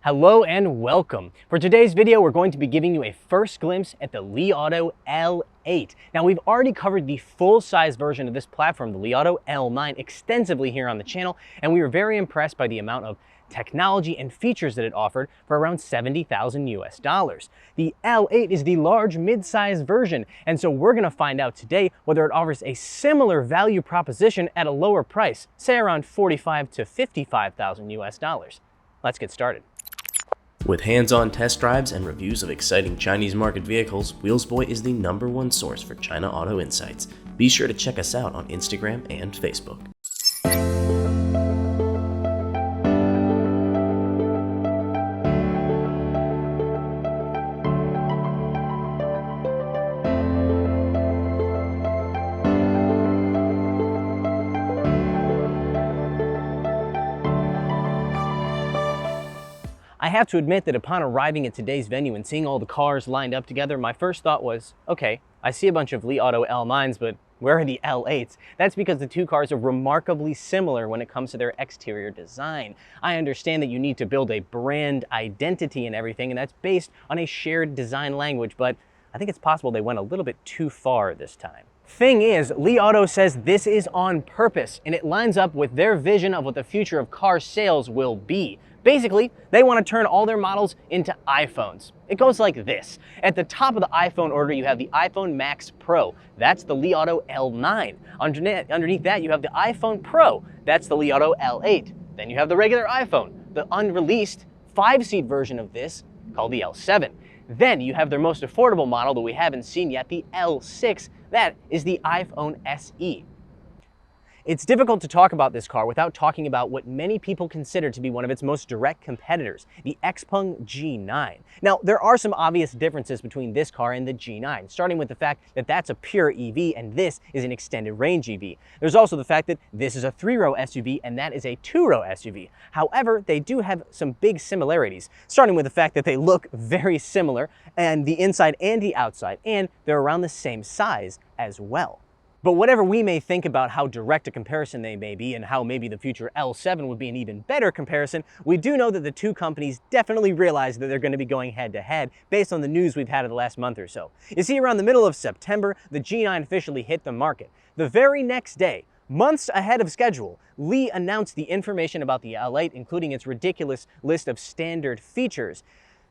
Hello and welcome. For today's video, we're going to be giving you a first glimpse at the Li Auto L8. Now, we've already covered the full-size version of this platform, the Li Auto L9, extensively here on the channel, and we were very impressed by the amount of technology and features that it offered for around $70,000 US. The L8 is the large mid-size version, and so we're going to find out today whether it offers a similar value proposition at a lower price, say around $45,000 to $55,000 US. Let's get started. With hands-on test drives and reviews of exciting Chinese market vehicles, Wheelsboy is the #1 source for China auto insights. Be sure to check us out on Instagram and Facebook. I have to admit that upon arriving at today's venue and seeing all the cars lined up together, my first thought was, okay, I see a bunch of Li Auto L9s, but where are the L8s? That's because the two cars are remarkably similar when it comes to their exterior design. I understand that you need to build a brand identity and everything, and that's based on a shared design language, but I think it's possible they went a little bit too far this time. Thing is, Li Auto says this is on purpose, and it lines up with their vision of what the future of car sales will be. Basically, they want to turn all their models into iPhones. It goes like this. At the top of the iPhone order, you have the iPhone Max Pro. That's the Li Auto L9. Underneath that, you have the iPhone Pro. That's the Li Auto L8. Then you have the regular iPhone, the unreleased 5-seat version of this called the L7. Then you have their most affordable model that we haven't seen yet, the L6. That is the iPhone SE. It's difficult to talk about this car without talking about what many people consider to be one of its most direct competitors, the XPeng G9. Now, there are some obvious differences between this car and the G9, starting with the fact that that's a pure EV and this is an extended range EV. There's also the fact that this is a 3-row SUV and that is a 2-row SUV. However, they do have some big similarities, starting with the fact that they look very similar, and the inside and the outside, and they're around the same size as well. But whatever we may think about how direct a comparison they may be and how maybe the future L7 would be an even better comparison, we do know that the two companies definitely realize that they're going to be going head-to-head based on the news we've had in the last month or so. You see, around the middle of September, the G9 officially hit the market. The very next day, months ahead of schedule, Li announced the information about the L8, including its ridiculous list of standard features.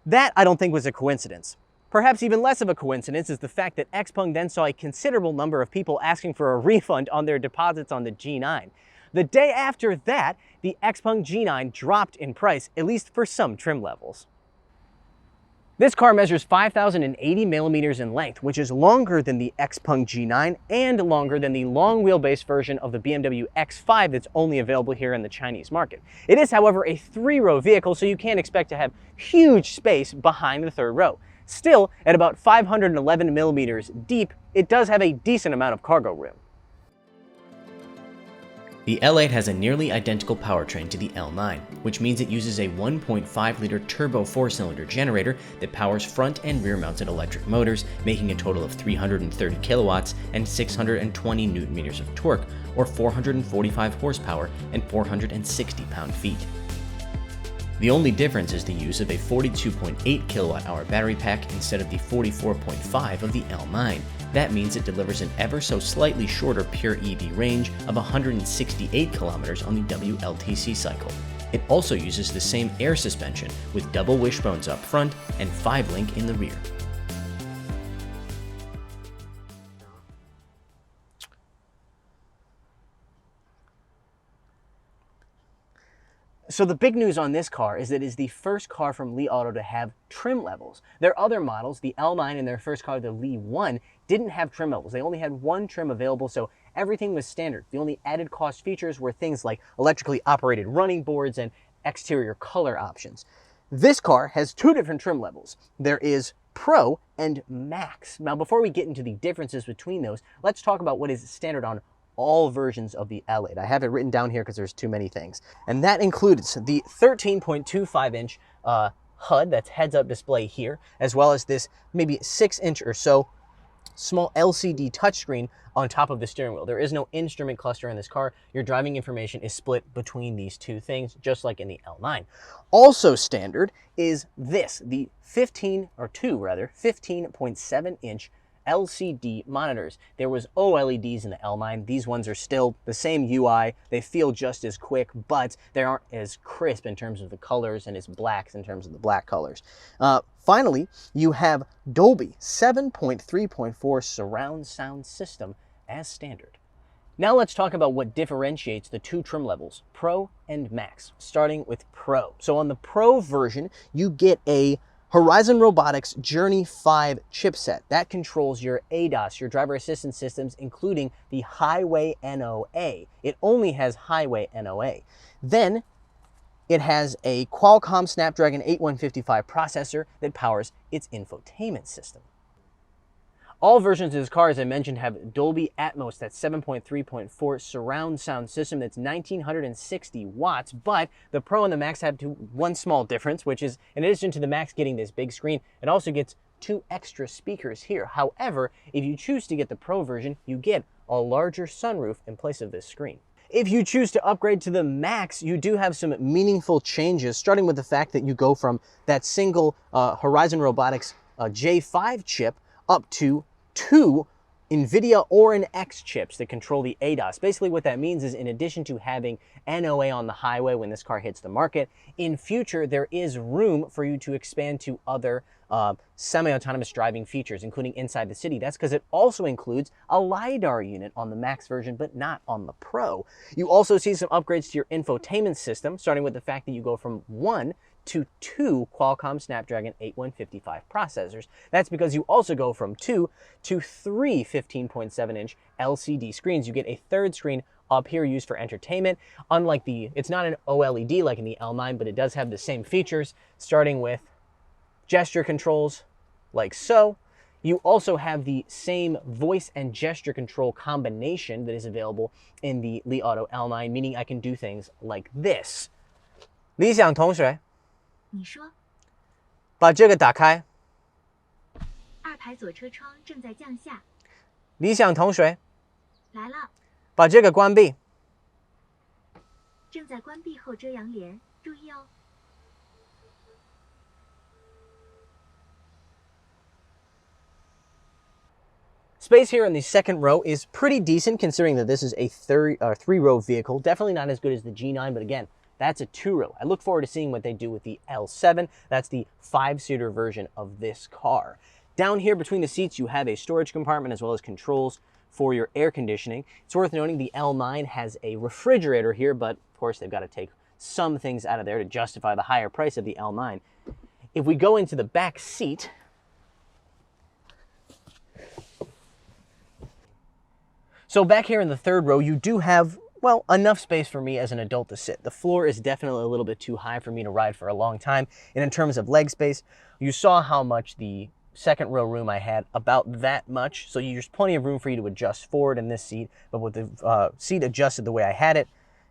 That, I don't think, was a coincidence. Perhaps even less of a coincidence is the fact that XPeng then saw a considerable number of people asking for a refund on their deposits on the G9. The day after that, the XPeng G9 dropped in price, at least for some trim levels. This car measures 5,080 millimeters in length, which is longer than the XPeng G9 and longer than the long wheelbase version of the BMW X5 that's only available here in the Chinese market. It is, however, a 3-row vehicle, so you can't expect to have huge space behind the third row. Still, at about 511 millimeters deep, it does have a decent amount of cargo room. The L8 has a nearly identical powertrain to the L9, which means it uses a 1.5-liter turbo 4-cylinder generator that powers front and rear-mounted electric motors, making a total of 330 kilowatts and 620 newton-meters of torque, or 445 horsepower and 460 pound-feet. The only difference is the use of a 42.8 kilowatt-hour battery pack instead of the 44.5 of the L9. That means it delivers an ever so slightly shorter pure EV range of 168 kilometers on the WLTC cycle. It also uses the same air suspension with double wishbones up front and 5-link in the rear. So the big news on this car is that it is the first car from Li Auto to have trim levels. Their other models, the L9 and their first car, the Li 1, didn't have trim levels. They only had one trim available, so everything was standard. The only added cost features were things like electrically operated running boards and exterior color options. This car has two different trim levels. There is Pro and Max. Now, before we get into the differences between those, let's talk about what is standard on all versions of the L8. I have it written down here because there's too many things. And that includes the 13.25-inch HUD, that's heads-up display here, as well as this maybe 6-inch or so small LCD touchscreen on top of the steering wheel. There is no instrument cluster in this car. Your driving information is split between these two things, just like in the L9. Also standard is this, the 15.7-inch LCD monitors. There was OLEDs in the L9. These ones are still the same UI. They feel just as quick, but they aren't as crisp in terms of the colors and as blacks in terms of the black colors. Finally, you have Dolby 7.3.4 surround sound system as standard. Now let's talk about what differentiates the two trim levels, Pro and Max, starting with Pro. So on the Pro version, you get a Horizon Robotics Journey 5 chipset. That controls your ADAS, your driver assistance systems, including the Highway NOA. It only has Highway NOA. Then it has a Qualcomm Snapdragon 8155 processor that powers its infotainment system. All versions of this car, as I mentioned, have Dolby Atmos, that 7.3.4 surround sound system that's 1960 watts, but the Pro and the Max have one small difference, which is, in addition to the Max getting this big screen, it also gets 2 extra speakers here. However, if you choose to get the Pro version, you get a larger sunroof in place of this screen. If you choose to upgrade to the Max, you do have some meaningful changes, starting with the fact that you go from that single Horizon Robotics J5 chip up to 2 NVIDIA Orin X chips that control the ADAS. Basically what that means is, in addition to having NOA on the highway when this car hits the market, in future there is room for you to expand to other semi-autonomous driving features, including inside the city. That's because it also includes a LiDAR unit on the Max version, but not on the Pro. You also see some upgrades to your infotainment system, starting with the fact that you go from 1 to 2 Qualcomm Snapdragon 8155 processors. That's because you also go from 2 to 3 15.7-inch LCD screens. You get a third screen up here used for entertainment. Unlike it's not an OLED like in the L9, but it does have the same features, starting with gesture controls like so. You also have the same voice and gesture control combination that is available in the Li Auto L9, meaning I can do things like this. 理想同学你说，把这个打开。2排左车窗正在降下。理想同学来了，把这个关闭。正在关闭后遮阳帘，注意哦。Space here in the second row is pretty decent, considering that this is a 3-row vehicle. Definitely not as good as the G9, but again, that's a 2-row. I look forward to seeing what they do with the L7. That's the 5-seater version of this car. Down here between the seats, you have a storage compartment as well as controls for your air conditioning. It's worth noting the L9 has a refrigerator here, but of course they've got to take some things out of there to justify the higher price of the L9. If we go into the back seat, so back here in the third row, you do have, well, enough space for me as an adult to sit. The floor is definitely a little bit too high for me to ride for a long time. And in terms of leg space, you saw how much the second row room I had, about that much. So there's plenty of room for you to adjust forward in this seat. But with the seat adjusted the way I had it,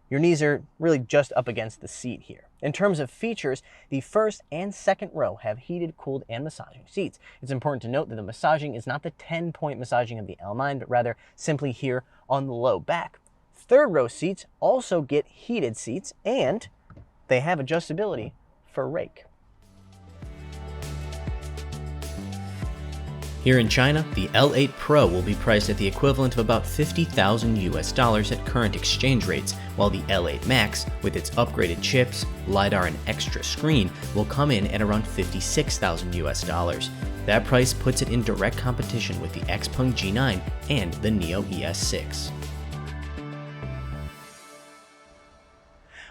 your knees are really just up against the seat here. In terms of features, the first and second row have heated, cooled, and massaging seats. It's important to note that the massaging is not the 10-point massaging of the L9, but rather simply here on the low back. Third row seats also get heated seats, and they have adjustability for rake. Here in China, the L8 Pro will be priced at the equivalent of about $50,000 at current exchange rates, while the L8 Max, with its upgraded chips, LiDAR, and extra screen, will come in at around $56,000. That price puts it in direct competition with the Xpeng G9 and the Neo ES6.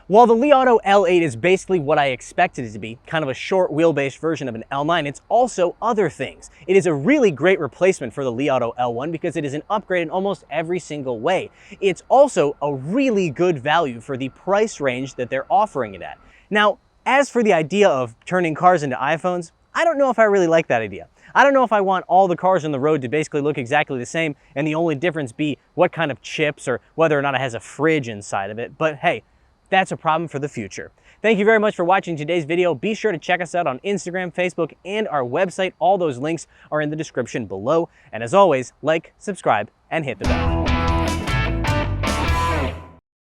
While the Li Auto L8 is basically what I expected it to be, kind of a short wheelbase version of an L9, it's also other things. It is a really great replacement for the Li Auto L1 because it is an upgrade in almost every single way. It's also a really good value for the price range that they're offering it at. Now, as for the idea of turning cars into iPhones, I don't know if I really like that idea. I don't know if I want all the cars on the road to basically look exactly the same and the only difference be what kind of chips or whether or not it has a fridge inside of it. But hey, That's a problem for the future. Thank you very much for watching today's video. Be sure to check us out on Instagram, Facebook, and our website. All those links are in the description below. And as always, like, subscribe, and hit the bell.